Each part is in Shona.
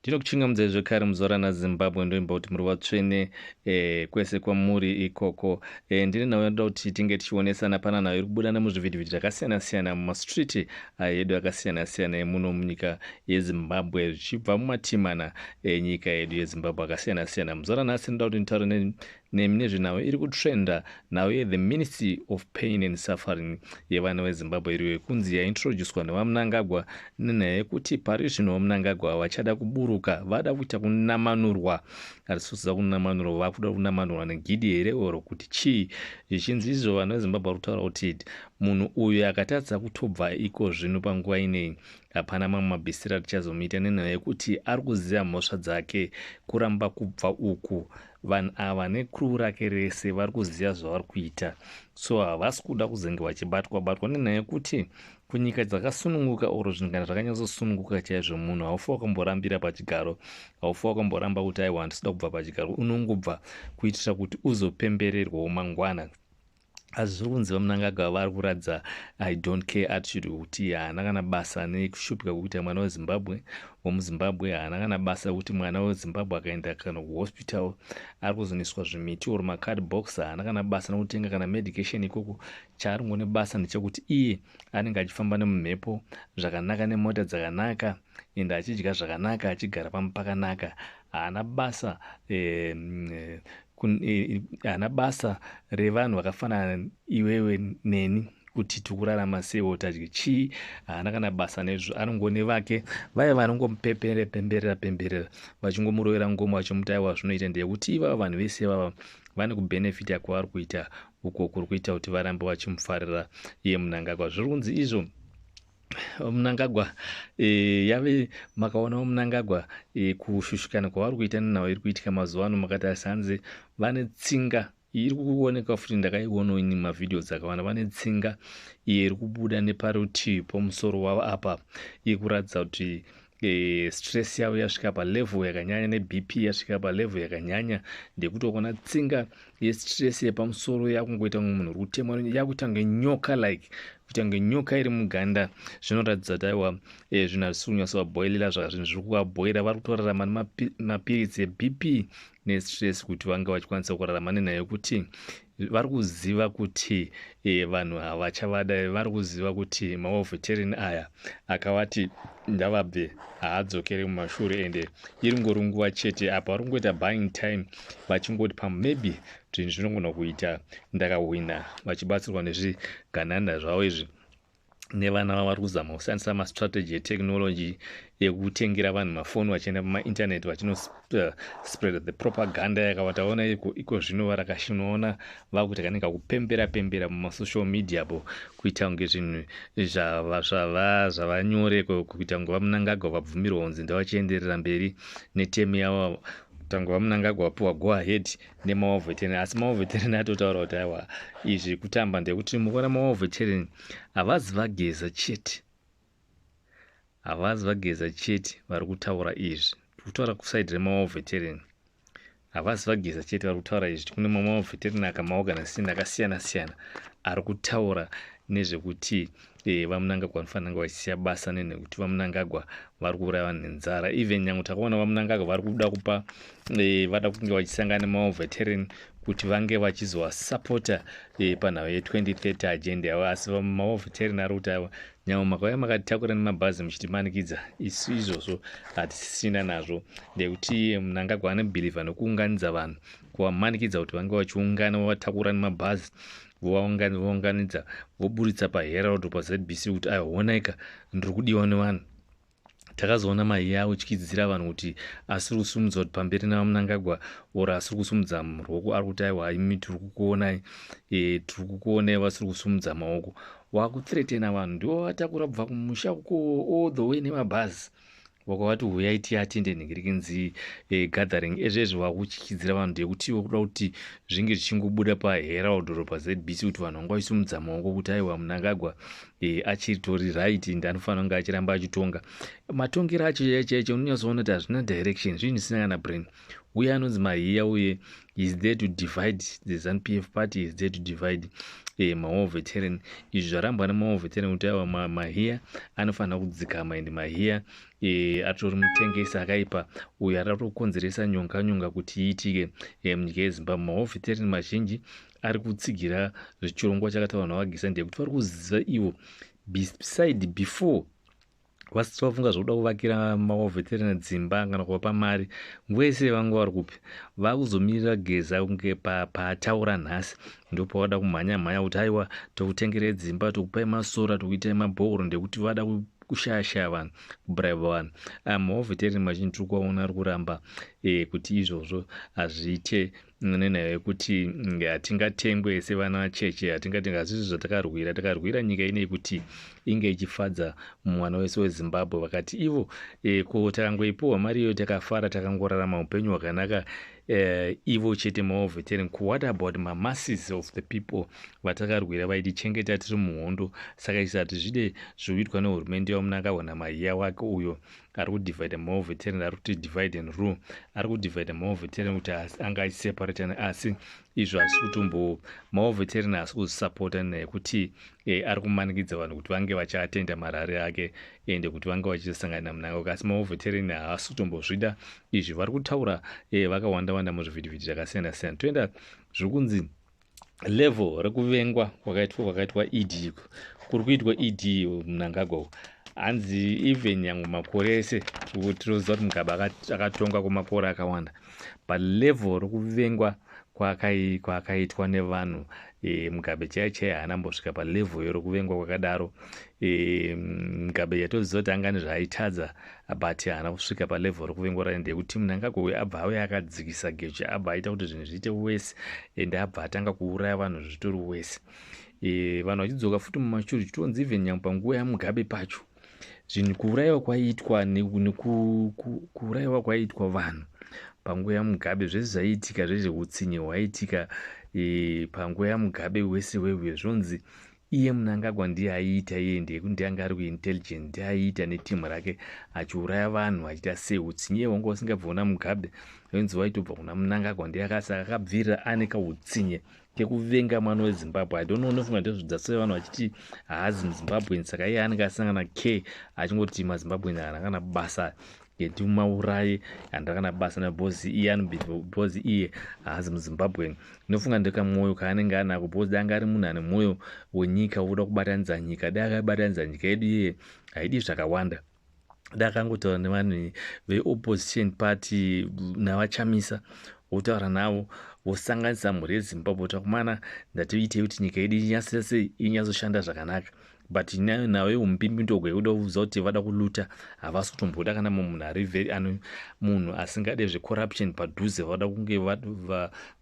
Ndinokuchingamidza zvekare muzora naZimbabwe ndoimba kuti muri vatsvene kwese kwamuri ikoko. Ndine nhau yanoda kuti tinge tichionesana pana nhau iri kubuda nemuzvivhidhivhidhi zvakasiyana-siyana mumastriti edu akasiyana-siyana emuno munyika yeZimbabwe zvichibva mumatimana enyika yedu yeZimbabwe akasiyana-siyana. Muzora nhasi ndoda kuti nditaure nezvenhau iri kutrenda, nhau yeThe Ministry of Pain and Suffering yevana veZimbabwe iriyo kunzi yaintroducedwa nevaMnangagwa nenyaya yekuti pari zvino Mnangagwa vachada kuburuka, vada kuita kunamanurwa, hatisiza kunamanurwa, vakuda kunamanurwa negidhi here oro kuti chii. Zvichinzi izvo vana veZimbabwe vari kutaura kuti munhu uyu akatadza kutobva iko zvino panguva inei hapana mamwe mabhisira tichazomuita nenyaya yekuti ari kuziva mhosva dzake. Kuramba kubva uku vanhu ava nekuru rake rese vari kuziva zvavari kuita, so havasi kuda kuzenge vachibatwa nenyaya yekuti kunyika dzakasununguka oro zvinhu kana zvakanyatsosununguka chaizvo, munhu haufa wakamborambira pachigaro, haufa wakamboramba kuti aiwa handisida kubva pachigaro, unongobva kuitira kuti uzopembererwawo mangwana. Asi zviri kunzi vaMnangagwa vari kuradza I don't care attitude kuti haana kana basa nekushupika kwekuita mwana weZimbabwe womuZimbabwe, haana kana basa kuti mwana weZimbabwe akaenda kana kuhospital ari kuzoniswa zvimiti oro macardbox, haana kana basa nokutenga kana medication ikoko. Chaari ngone basa ndechekuti iye anenge achifamba nemumhepo zvakanaka nemota dzakanaka ende achidya zvakanaka achigara pamu pakanaka. Haana basa haana basa revanhu vakafanana iwewe neni kuti tikurarama seiwo tadye chii. Haana kana basa nezvo, anongone vake vaya vanongomupemberera vachingomurovera ngoma vachimuti aiwa zvinoita ndeyekuti ivava vanhu vese vava vane kubhenefita kwavari kuita uko kuri kuita kuti varambe vachimufarira iye Mnangagwa. Zviri kunzi izvo Mnangagwa yave makaonawo Mnangagwa kushushukana kwavari kuita nenhau iri kuitika mazuva ano, makati asanze vane tsinga iri kuoneka futi, ndakaionawo ini mavhidhios akawanda, vane tsinga iri kubuda neparutivi pomusoro wavo apa iri kuratidza kuti stress yavo yasvika palevel yakanyanya neBP yasvika palevel yakanyanya, ndekuti ukaona tsinga yestress yepamusoro yakungoita munhu uri kutemwa, yakuita kunge nyoka like kuita kunge nyoka iri muganda. Zvinoratidza kuti aiwa zvinhu hazvisi kunyatsovabhoilera zvakazvinhu zviri kuvabhoira. Vari kutorarama nemapiritsi eBP nestress kuti vange vachikwanisa kurarama nenyaya yekuti vari kuziva kuti vanhu havachavada, vari kuziva kuti maovhetereni aya akavati ndavabve haadzokere mumashure ende iri ngori nguva chete apa vari kungoita buying time vachingoti maybe zvinhu zvinogona kuita ndakahwina, vachibatsirwa nezvigananda zvavo izvi nevana vavari kuzama kushandisa mastrategy eteknology ekutengera vanhu mafoni vachienda pamaintaneti vachinospread the propaganda yakavataona iko zvino varakashinoona vakuti kanenge kupembera mumasocial media apo kuita kunge zvinhu zvavanyore kuita kunge vaMnangagwa vabvumirwa kunzi ndavachienderera mberi netemu yavo, tange vaMnangagwa vapiwa go ahead nemaovhetereni. Asi maovhetereni atotaura kuti aiwa izvi kutamba ndekuti mukuona maovhetereni havazi vageza chete, havazi vageza chete vari kutaura izvi, kutaura kusaidi remaovhetereni havazi vageza chete vari kutaura izvi. Kune mamaovhetereni akamaorganisini akasiyana-siyana ari kutaura nezvekuti vaMnangagwa vanofanira kunge vachisiya basa nekuti vaMnangagwa vari kuuraya vanhu nenzara. Even nyange takaona vaMnangagwa vari kuda kupa vada kunge vachisangana nemaovhetereni kuti vange vachizovasapota panhau ye2030 agenda yavo, asi maovhetereni ari kuti aiwa nyange makauya makatitakura nemabhazi muchitimanikidza isu izvozvo hatisisina nazvo, ndekuti Mnangagwa anobhirivha nekuunganidza vanhu, kuvamanikidza kuti vange vachiungana vavatakura nemabhazi vovaunganidza voburitsa paHerald paZBC kuti aionaika ndiri kudiwa nevanhu. Takazoona mahiya avo chichidzidzira vanhu kuti asiri kusumudza kuti pamberi navaMnangagwa oro asiri kusumudza ruoko, ari kuti aiwa imi tiri kukuonai, tiri kukuonai vasiri kusumudza maoko. Wakuthiretena vanhu ndiwo vatakura kubva kumusha all the way nemabhazi wakavati huyai tiatende nhingirikinzi gathering ezvezvo wakuchichidzira vanhu ndekuti wakuda kuti zvinge zvichingobuda paHerald oro paZBC kuti vanhu vanga vachisimudza maoko kuti aiwa Mnangagwa achiritori right ende anofanira kunge achiramba achitonga. Matongero acho chaicho unonyatsoona kuti hazvina direction, zvinhu zvisina kana brain. Uye anonzi Mahia uye is there to divide the ZANU-PF party, is there to divide maWar Veteran. Izvi zvarambwa namaWar Veteran kuti ava Mahia anofanira kudzikama, ende Mahia atori mutengesi akaipa uyo aratokonzeresa nyonga kuti iitike munyika yeZimbabwe. maWar Veteran mazhinji ari kutsigira zvechirongwa chakataurwa navagisa ndekuti vari kuziva ivo beside before vasati vafunga zvokuda kuvakira maWar Veteran dzimba kana kuvapa mari, nguva yese vanga vari kupi vakuzomirira Geza kunge pataura nhasi ndopavada kumhanya kuti aiwa tokutengerei dzimba, tokupai masora, tokuitai mabhoro, ndekuti vada kushaya vanhu, kubraiva vanhu. maWar Veteran mazhinji tiri kuvaona ari kuramba kuti izvozvo hazviite nenhau yekuti hatingatengwe sevana vacheche, hatingatengwe. Asi izvi takarwira nyika inei kuti inge ichifadza mwana wese weZimbabwe. Vakati ivo ko takangoipiwa mari iyoyo takafara, takangorarama upenyu hwakanaka ivo chete maWar Veteran. What about masses of the people vatakarwira vaitichengeta tiri muhondo? Saka izvi hatizvide zvoitwa nehurumende yamunakaona Mahia wake uyo ari kudivhaidha maWar Veteran, ari kuti divide and rule, ari kudivhaidha maWar Veteran kuti anga achiseparatana. Asi izvo hasi kutombo maWar Veteran hasi kuzisapota nekuti ari kumanikidza vanhu kuti vange vachiatenda marare ake ende kuti vange vachisangana namunangagwa. Asi maWar Veteran haasi kutombozvida izvi. Vari kutaura vakawanda muzvivhitivhiti zvakasiyana-siyana. Toenda zviri kunzi level rekuvengwa kwakaitwa ED, kuri kuitwa ED munangagwa. Hanzi even nyangwe makore ese tinoziva kuti Mugabe akatonga kwemakore akawanda, but level rekuvengwa kwakaitwa nevanhu Mugabe chaiye haanambosvika palevel rekuvengwa kwakadaro. Mugabe yatoziva kuti anga nezvaaitadza, but haana kusvika palevel rekuvengwa rayo, ndekuti Mnangagwa abva auya akadzikisa Geche, abva aita kuti zvinhu zviite wese, ende abva atanga kuuraya vanhu zvitori wese. Vanhu vachidzoka futi mumashure chitonzi even nyangwe panguva yaMugabe pacho zvinhu kuurayiwa kwaiitwa vanhu panguva yaMugabe, zvese zvaiitika zvezveutsinye hwaiitika panguva yaMugabe wese wewe. Zvonzi iye Mnangagwa ndiye aiita, iye ndiye anga ari kuintelligent, ndiye aiita netimu rake achiuraya vanhu achiita sei. Utsinye hwanga usingabva kuna Mugabe zvinzi waitobva kuna Mnangagwa, ndiye akabvirira ane kautsinye kekuvenga mwana weZimbabwe. I don't know, unofunga ndezvidzasoi vanhu vachiti haazi muZimbabwe, saka iye anenge asangana achingoti maZimbabwe haana kana basa ndimaurayi, handina kana basa nabhozi iye bhozi iye haazi muZimbabwe. Inofunga ndekamwoyo kaanenge anako, bhozi anga ari munhu ane mwoyo wenyika, uda kubatanidza nyika. Dai akabatanidza nyika yedu iye haidi zvakawanda. Dai akangotaura nevanhu veopposition party navachamisa, wotaura navo wosanganisa mhuri yeZimbabwe kuti kumana ndatiitei kuti nyika yedu inyatsoshanda zvakanaka. But nawe umupimbidogo yekuda kuziva kuti vada kuluta havasi kutomboda kana munhu asingade zvecorruption padhuze, vada kunge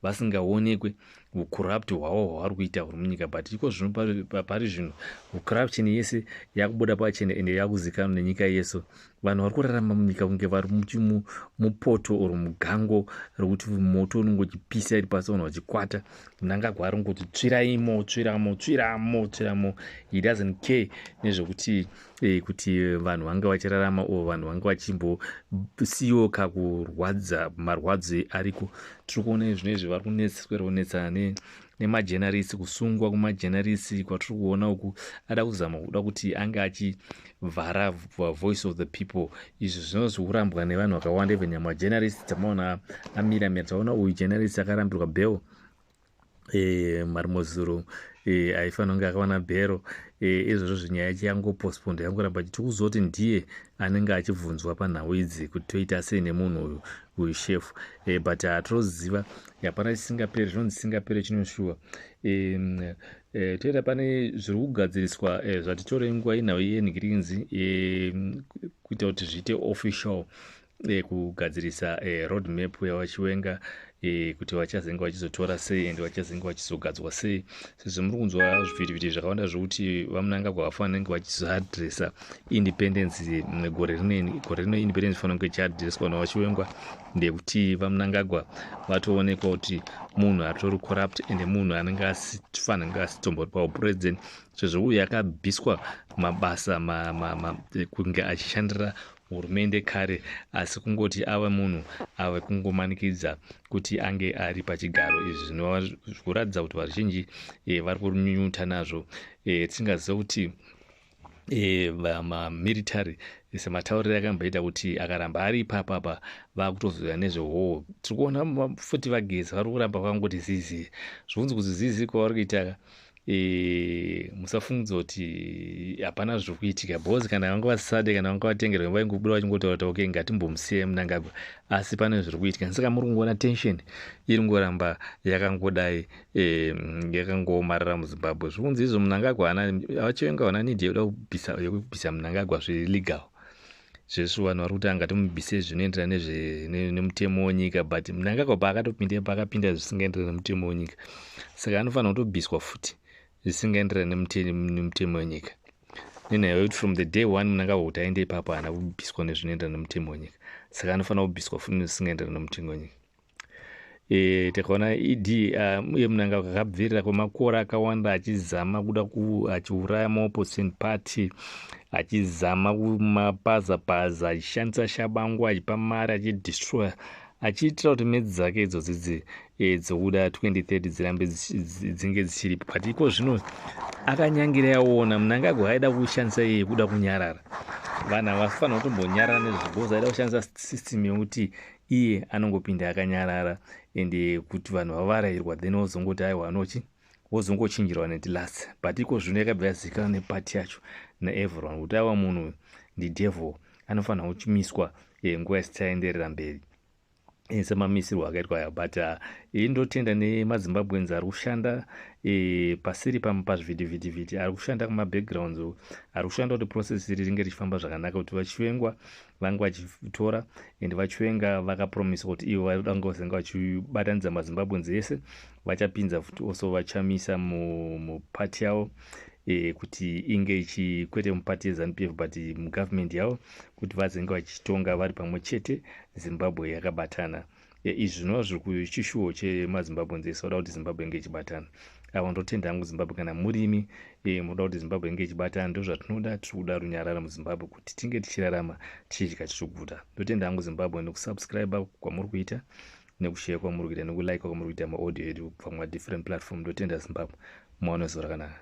vasingaonekwe ucorrupt hwavo hwavari kuita huri munyika. But iko zvino pari zvino corruption yese yakubuda pachena ende yakuzikanwa nenyika yese. Vanhu vari kurarama munyika kunge vari mupoto uri mugango rekuti moto unenge uchipisa iri pasi, vanhu vachikwata. Mnangagwa ari kungoti tsviramo. He doesn't care nezvekuti kuti vanhu vange vachirarama o vanhu vange vachimbosiyoka kurwadza marwadzo ariko. Tiri kuona izvi zvinezvi vari kunetsana nemajenarisi, kusungwa kwemajenarisi kwatiri kuona uku. Ada kuzama kuda kuti ange achivhara voice of the people. Izvi zvinozorambwa nevanhu vakawanda, even majenarisi tamaona amira taona uyu jenarisi akarambirwa bhero Marimozuro aifanira kunge akawana bhero. Izvozvo zvinyaya chiyangopostponed, yangoramba tiri kuziva kuti ndiye anenge achibvunzwa panhau idzi kuti toita sei nemunhu uyu shefu. But hatoziva, hapana chisingaperi, zvinonzi chisingaperi chinoshuwa. Toita pane zviri kugadziriswa zvatitorei nguva inhau yenhikirinzi kuita kuti zviite official. kugadzirisa roadmap yavachiwenga kuti vachazenge vachizotora sei ende vachazenge vachizogadzwa sei. Sezvo muri kunzwa zvivhitivhiti zvakawanda zvokuti vaMnangagwa vafanira kunge vachizoadhiresa independence gore rino independence fanira kunge ichiadhireswa navachiwengwa ndekuti vaMnangagwa vatoonekwa kuti munhu atori corrupt ende munhu anenge asifanira kunge asitombori paupresident. Sezvo uyu akabviswa mabasa kunge achishandira hurumende kare, asi kungoti ava munhu ava kungomanikidza kuti ange ari pachigaro. Izvi zvinova zvikuratidza kuti vazhinji vari kunyunyuta nazvo. Tisingaziva kuti vamamilitary sematauriro akamboita kuti akaramba ari ipapapa vakutozoya nezvehoho. Tiri kuona futi vagezi vari kuramba vakangoti zizi zvonzi kuti zizi kwavari kuita musafungudza kuti hapana zviri kuitika, bhozi kana vanga vasade kana vanga vatengerwa vaingobuda vachingotaura kuti okay ngatimbomusiyai Mnangagwa, asi pane zviri kuitika. Saka muri kungoona tension iri ngoramba yakangodai yakangoomarara muZimbabwe. Zvikunzi izvo Mnangagwa vachiwenga vana nidhi yekubvisa Mnangagwa zviri legal. Zvesvo vanhu vari kuti angatomubvise zvinoenderana nemutemo wenyika, but Mnangagwa paakapinda zvisingaenderana nemutemo wenyika, saka anofanira kutobviswa futi zvisingaenderana nemutemo wenyika. Nenyaya yekuti from the day one Mnangagwa kuti aende ipapo haana kubviswa nezvinoenderana nemutemo wenyika, saka anofanira kubviswa futi nezvisingaenderana nemutemo wenyika. Takaona uye Mnangagwa akabvirira kwemakore akawanda achizama kuda achiuraya maopposition party, achizama kumapaza achishandisa shabangu achipa mari achidestroya, achiitira kuti medzi dzake idzodzi dzokuda 2030 dzirambe dzinge dzichiripo. But iko zvino akanyangira yaona Mnangagwa aida kushandisa iye kuda kunyarara. Vanhu havafanira kutombonyarara nezvibhozi, aida kushandisa system yokuti iye anongopinda akanyarara ende kuti vanhu vavarayirwa then wozongoti aiwa wozongochinjirwa netilasi. But iko zvino yakabva yazivikanwa nepati yacho naeveryone kuti ava munhu ndidevil, anofanira kuchimiswa nguva isati aenderera mberi semamisirwo akaitwa aya. But indotenda nemaZimbabweans ari kushanda pasiri pazvivhitivhiti, ari kushanda kumabackgrounds, ari kushanda kuti process iri ringe richifamba zvakanaka, kuti vachiwenga vange vachitora ende vachiwenga vakapromisa kuti ivo vange vachibatanidza maZimbabweans ese, vachapinza futi also vachamisa mupati yavo kuti inge kwete mupati yeZANU-PF but mugovernment yavo, kuti vazenge vachitonga vari pamwe chete, Zimbabwe yakabatana. Izvi zvinova zviri chishuwo chemaZimbabweans ese vada kuti Zimbabwe inge ichibatana. Ava ndotenda hangu Zimbabwe kana murimi munoda kuti Zimbabwe inge ichibatana, ndozvatinoda. Tiri kuda runyarara muZimbabwe kuti tinge tichirarama tichidya tichiguta. Ndotenda hangu Zimbabwe nekusubscribe kwamuri kuita, nekushare kwamuri kuita, nekulike kwamuri kuita maaudio edu kubva kuma different platform. Ndotenda Zimbabwe, muwane zuva rakanaka.